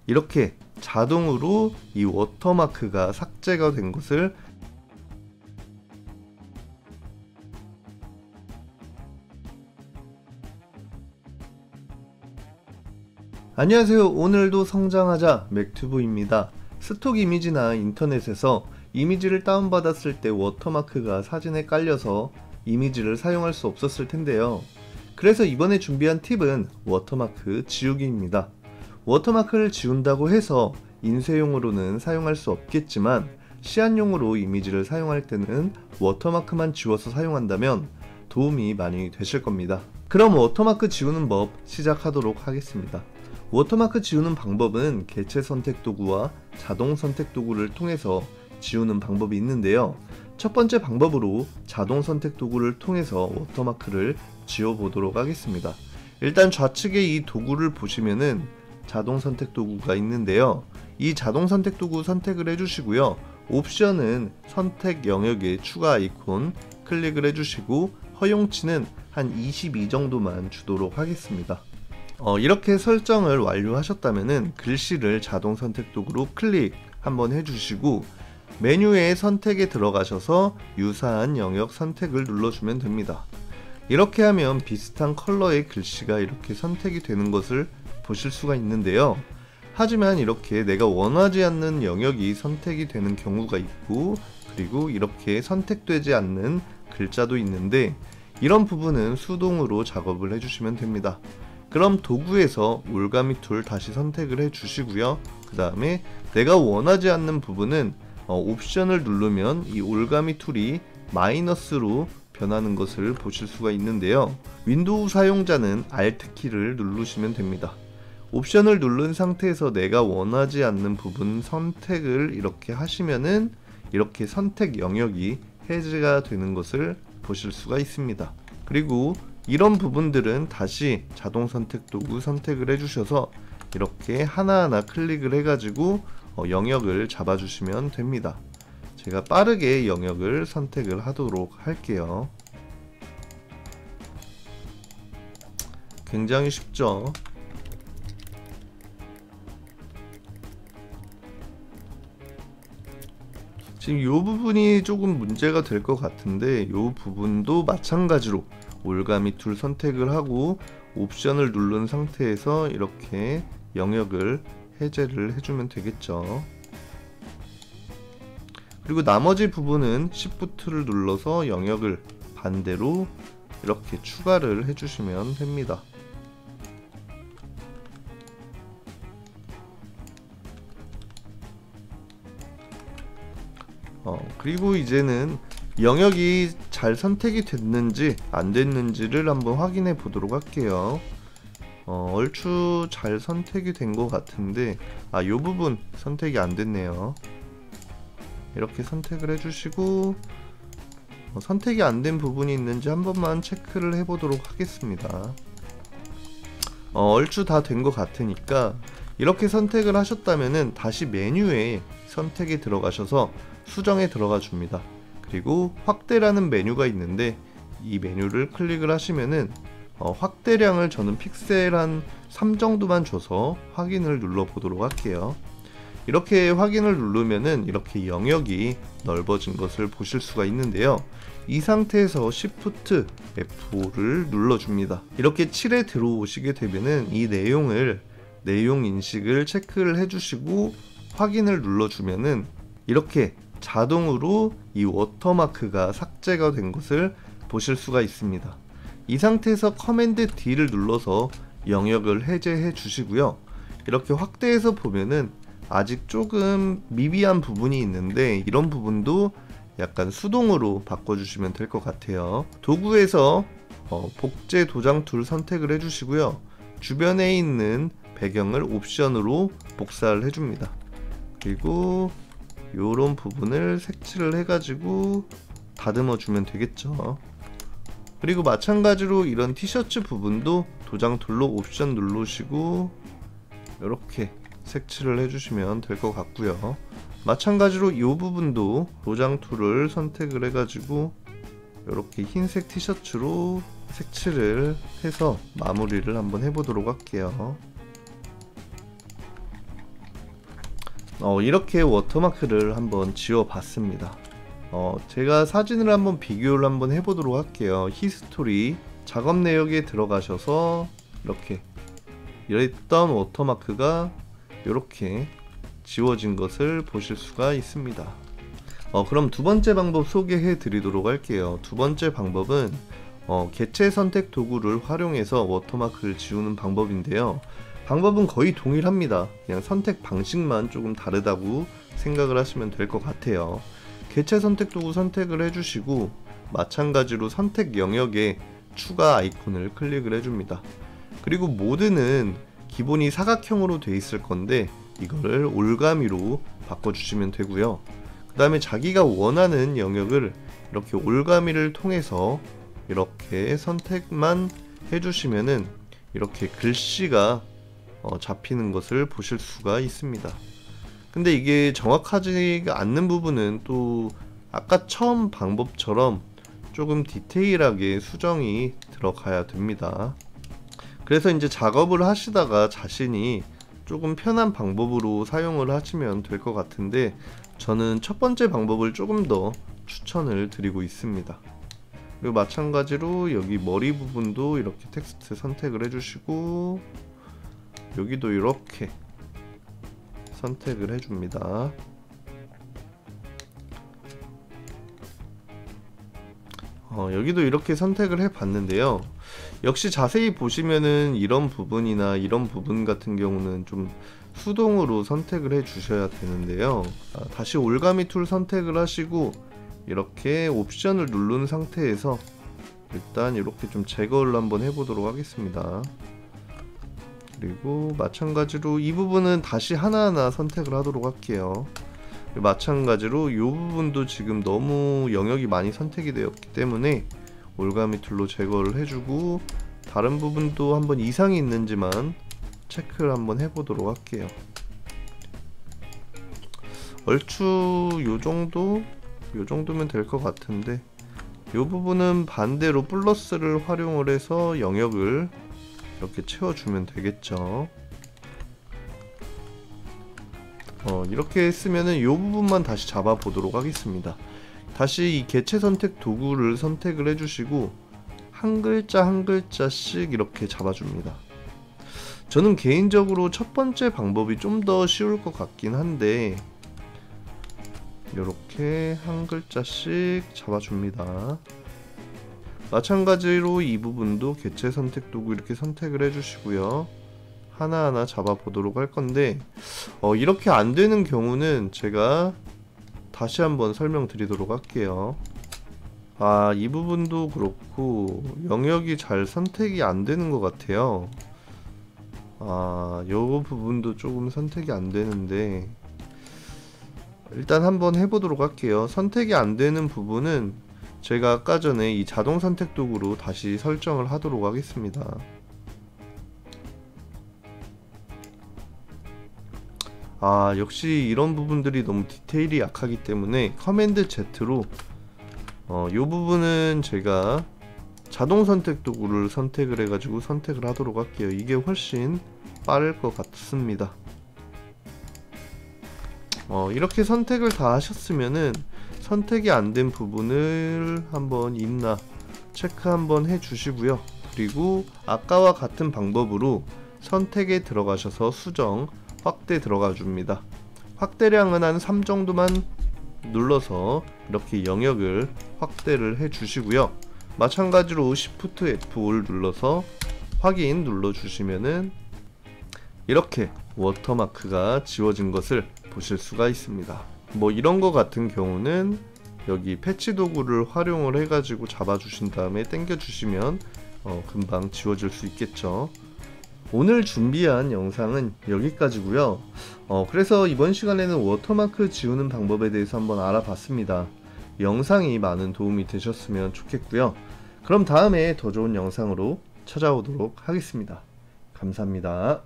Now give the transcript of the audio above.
이렇게 자동으로 이 워터마크가 삭제가 된 것을 안녕하세요. 오늘도 성장하자 맥튜브입니다. 스톡 이미지나 인터넷에서 이미지를 다운받았을 때 워터마크가 사진에 깔려서 이미지를 사용할 수 없었을 텐데요. 그래서 이번에 준비한 팁은 워터마크 지우기입니다. 워터마크를 지운다고 해서 인쇄용으로는 사용할 수 없겠지만 시안용으로 이미지를 사용할 때는 워터마크만 지워서 사용한다면 도움이 많이 되실 겁니다. 그럼 워터마크 지우는 법 시작하도록 하겠습니다. 워터마크 지우는 방법은 개체 선택 도구와 자동 선택 도구를 통해서 지우는 방법이 있는데요. 첫 번째 방법으로 자동 선택 도구를 통해서 워터마크를 지워보도록 하겠습니다. 일단 좌측에 이 도구를 보시면은 자동 선택 도구가 있는데요. 이 자동 선택 도구 선택을 해주시고요. 옵션은 선택 영역에 추가 아이콘 클릭을 해주시고 허용치는 한 22 정도만 주도록 하겠습니다. 이렇게 설정을 완료하셨다면은 글씨를 자동 선택 도구로 클릭 한번 해주시고 메뉴의 선택에 들어가셔서 유사한 영역 선택을 눌러주면 됩니다. 이렇게 하면 비슷한 컬러의 글씨가 이렇게 선택이 되는 것을 보실 수가 있는데요. 하지만 이렇게 내가 원하지 않는 영역이 선택이 되는 경우가 있고, 그리고 이렇게 선택되지 않는 글자도 있는데 이런 부분은 수동으로 작업을 해주시면 됩니다. 그럼 도구에서 올가미 툴 다시 선택을 해 주시고요. 그 다음에 내가 원하지 않는 부분은 옵션을 누르면 이 올가미 툴이 마이너스로 변하는 것을 보실 수가 있는데요. 윈도우 사용자는 Alt 키를 누르시면 됩니다. 옵션을 누른 상태에서 내가 원하지 않는 부분 선택을 이렇게 하시면은 이렇게 선택 영역이 해제가 되는 것을 보실 수가 있습니다. 그리고 이런 부분들은 다시 자동 선택 도구 선택을 해주셔서 이렇게 하나하나 클릭을 해가지고 영역을 잡아주시면 됩니다. 제가 빠르게 영역을 선택을 하도록 할게요. 굉장히 쉽죠? 지금 이 부분이 조금 문제가 될 것 같은데 이 부분도 마찬가지로 올가미 툴 선택을 하고 옵션을 누른 상태에서 이렇게 영역을 해제를 해주면 되겠죠. 그리고 나머지 부분은 Shift를 눌러서 영역을 반대로 이렇게 추가를 해주시면 됩니다. 그리고 이제는 영역이 잘 선택이 됐는지 안 됐는지를 한번 확인해 보도록 할게요. 얼추 잘 선택이 된 것 같은데 이 부분 선택이 안 됐네요. 이렇게 선택을 해주시고 선택이 안 된 부분이 있는지 한 번만 체크를 해 보도록 하겠습니다. 얼추 다 된 것 같으니까 이렇게 선택을 하셨다면은 다시 메뉴에 선택에 들어가셔서 수정에 들어가 줍니다. 그리고 확대라는 메뉴가 있는데 이 메뉴를 클릭을 하시면은 확대량을 저는 픽셀 한 3 정도만 줘서 확인을 눌러 보도록 할게요. 이렇게 확인을 누르면은 이렇게 영역이 넓어진 것을 보실 수가 있는데요. 이 상태에서 Shift F5를 눌러줍니다. 이렇게 7에 들어오시게 되면은 이 내용 인식을 체크를 해주시고 확인을 눌러주면은 이렇게 자동으로 이 워터마크가 삭제가 된 것을 보실 수가 있습니다. 이 상태에서 커맨드 D를 눌러서 영역을 해제해 주시고요. 이렇게 확대해서 보면은 아직 조금 미비한 부분이 있는데 이런 부분도 약간 수동으로 바꿔주시면 될 것 같아요. 도구에서 복제 도장 툴 선택을 해주시고요. 주변에 있는 배경을 옵션으로 복사를 해줍니다. 그리고 요런 부분을 색칠을 해가지고 다듬어 주면 되겠죠. 그리고 마찬가지로 이런 티셔츠 부분도 도장 툴로 옵션 누르시고 이렇게 색칠을 해주시면 될 것 같고요. 마찬가지로 이 부분도 도장 툴을 선택을 해가지고 이렇게 흰색 티셔츠로 색칠을 해서 마무리를 한번 해보도록 할게요. 이렇게 워터마크를 한번 지워 봤습니다. 제가 사진을 한번 비교를 한번 해보도록 할게요. 히스토리 작업 내역에 들어가셔서 이렇게 이랬던 워터마크가 이렇게 지워진 것을 보실 수가 있습니다. 그럼 두 번째 방법 소개해 드리도록 할게요. 두 번째 방법은 개체 선택 도구를 활용해서 워터마크를 지우는 방법인데요. 방법은 거의 동일합니다. 그냥 선택 방식만 조금 다르다고 생각을 하시면 될 것 같아요. 개체 선택 도구 선택을 해주시고 마찬가지로 선택 영역에 추가 아이콘을 클릭을 해줍니다. 그리고 모드는 기본이 사각형으로 돼 있을 건데 이거를 올가미로 바꿔주시면 되고요. 그 다음에 자기가 원하는 영역을 이렇게 올가미를 통해서 이렇게 선택만 해주시면은 이렇게 글씨가 잡히는 것을 보실 수가 있습니다. 근데 이게 정확하지 않는 부분은 또 아까 처음 방법처럼 조금 디테일하게 수정이 들어가야 됩니다. 그래서 이제 작업을 하시다가 자신이 조금 편한 방법으로 사용을 하시면 될 것 같은데 저는 첫 번째 방법을 조금 더 추천을 드리고 있습니다. 그리고 마찬가지로 여기 머리 부분도 이렇게 텍스트 선택을 해주시고 여기도 이렇게 선택을 해줍니다. 여기도 이렇게 선택을 해 봤는데요. 역시 자세히 보시면은 이런 부분이나 이런 부분 같은 경우는 좀 수동으로 선택을 해 주셔야 되는데요. 다시 올가미 툴 선택을 하시고 이렇게 옵션을 누른 상태에서 일단 이렇게 좀 제거를 한번 해보도록 하겠습니다. 그리고 마찬가지로 이 부분은 다시 하나하나 선택을 하도록 할게요. 마찬가지로 이 부분도 지금 너무 영역이 많이 선택이 되었기 때문에 올가미 툴로 제거를 해주고 다른 부분도 한번 이상이 있는지만 체크를 한번 해보도록 할게요. 얼추 요정도면 될 것 같은데 이 부분은 반대로 플러스를 활용을 해서 영역을 이렇게 채워주면 되겠죠. 이렇게 했으면은 이 부분만 다시 잡아 보도록 하겠습니다. 다시 이 개체 선택 도구를 선택을 해주시고 한 글자 한 글자씩 이렇게 잡아줍니다. 저는 개인적으로 첫 번째 방법이 좀 더 쉬울 것 같긴 한데 이렇게 한 글자씩 잡아줍니다. 마찬가지로 이 부분도 개체 선택 도구 이렇게 선택을 해주시고요. 하나하나 잡아보도록 할 건데 이렇게 안 되는 경우는 제가 다시 한번 설명드리도록 할게요. 이 부분도 그렇고 영역이 잘 선택이 안 되는 것 같아요. 요 부분도 조금 선택이 안 되는데 일단 한번 해보도록 할게요. 선택이 안 되는 부분은 제가 아까 전에 이 자동 선택 도구로 다시 설정을 하도록 하겠습니다. 역시 이런 부분들이 너무 디테일이 약하기 때문에 커맨드 Z로 요 부분은 제가 자동 선택 도구를 선택을 해가지고 선택을 하도록 할게요. 이게 훨씬 빠를 것 같습니다. 이렇게 선택을 다 하셨으면은 선택이 안 된 부분을 한번 있나 체크 한번 해 주시고요. 그리고 아까와 같은 방법으로 선택에 들어가셔서 수정 확대 들어가 줍니다. 확대량은 한 3 정도만 눌러서 이렇게 영역을 확대를 해 주시고요. 마찬가지로 Shift F5를 눌러서 확인 눌러 주시면은 이렇게 워터마크가 지워진 것을 보실 수가 있습니다. 이런 거 같은 경우는 여기 패치 도구를 활용을 해가지고 잡아주신 다음에 당겨 주시면 금방 지워질 수 있겠죠. 오늘 준비한 영상은 여기까지고요. 그래서 이번 시간에는 워터마크 지우는 방법에 대해서 한번 알아봤습니다. 영상이 많은 도움이 되셨으면 좋겠고요. 그럼 다음에 더 좋은 영상으로 찾아오도록 하겠습니다. 감사합니다.